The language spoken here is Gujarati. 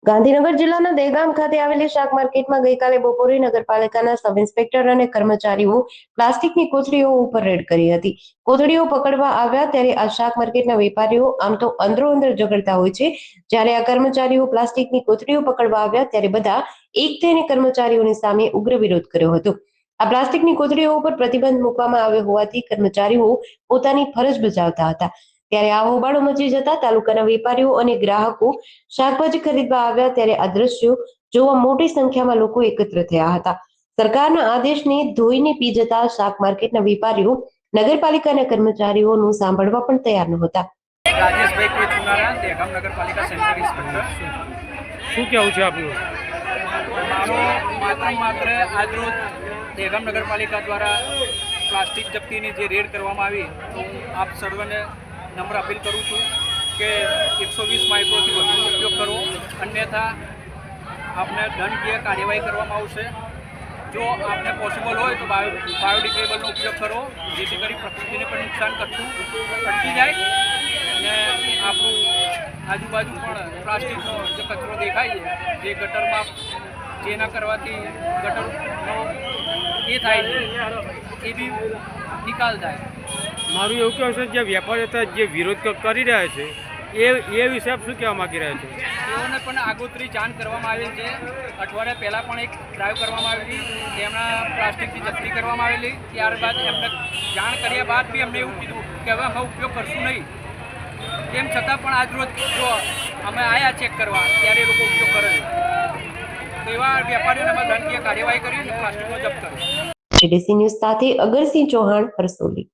ગાંધીનગર જિલ્લાના દહેગામ ખાતે આવેલી શાક માર્કેટમાં ગઈકાલે બપોરે નગરપાલિકાના સબ ઇન્સ્પેક્ટર અને કર્મચારીઓ પ્લાસ્ટિકની કોથળીઓ ઉપર રેડ કરી હતી. કોથળીઓ પકડવા આવ્યા ત્યારે આ શાક માર્કેટના વેપારીઓ આમ તો અંદરોઅંદર ઝઘડતા હોય છે, જ્યારે આ કર્મચારીઓ પ્લાસ્ટિકની કોથળીઓ પકડવા આવ્યા ત્યારે બધા એક થઈને કર્મચારીઓની સામે ઉગ્ર વિરોધ કર્યો હતો. આ પ્લાસ્ટિકની કોથળીઓ ઉપર પ્રતિબંધ મૂકવામાં આવ્યો હોવાથી કર્મચારીઓ પોતાની ફરજ બજાવતા હતા. ત્યારે આ હોબાળો મચી જતા તાલુકાના વેપારીઓ અને ગ્રાહકો શાકભાજી ખરીદવા આવ્યા ત્યારે આ દ્રશ્યો જોવા મોટી સંખ્યામાં લોકો એકત્ર થયા હતા. સરકારના આદેશને ધોઈને પી જતા શાક માર્કેટના વેપારીઓ નગરપાલિકાના કર્મચારીઓનું સાંભળવા પણ તૈયાર નહોતા. રાજેશભાઈ કે ચુનારા, દહેગામ નગરપાલિકા સેન્ટર ઇન્સ્પેક્ટર. શું કહેવું છે આપનું? માત્ર આજરોજ દહેગામ નગરપાલિકા દ્વારા પ્લાસ્ટિક જપ્તીની જે રેડ કરવામાં આવી, તો હું આપ સર્વને નમ્ર અપીલ કરું છું કે 120 માઇક્રોથી વધુ ઉપયોગ કરો, અન્યથા આપને દંડનીય કાર્યવાહી કરવામાં આવશે. જો આપને પોસિબલ હોય તો બાયોડિગ્રેડેબલનો ઉપયોગ કરો, જેથી કરી પ્રકૃતિને પણ નુકસાન કરતું અટકી જાય અને આપણું આજુબાજુ પણ પ્લાસ્ટિકનો જે કચરો દેખાય છે, જે ગટરમાં જે ન કરવાથી ગટરનો એ થાય છે, એ બી નિકાલ થાય. મારું એવું કહેવું છે જે વેપારીઓ હતા જે વિરોધ કરી રહ્યા છે એ વિશે આપ શું કહેવા માગી રહ્યા છો? તેઓને પણ આગોતરી જાણ કરવામાં આવેલ છે. અઠવાડિયા પહેલાં પણ એક ડ્રાઈવ કરવામાં આવેલી, તેમના પ્લાસ્ટિકની જપ્તી કરવામાં આવેલી. ત્યારબાદ એમને જાણ કર્યા બાદ બી અમને એવું કીધું કે હવે અમે ઉપયોગ કરશું નહીં. તેમ છતાં પણ આજરોજ જો અમે આવ્યા ચેક કરવા ત્યારે એ લોકો ઉપયોગ કરે છે, તો એવા વેપારીઓને અમે દંડનીય કાર્યવાહી કરી અને પ્લાસ્ટિકનો જપ્ત કર્યો. GDC ન્યૂઝ સાથે અગરસિંહ ચૌહાણ, હરસોલી.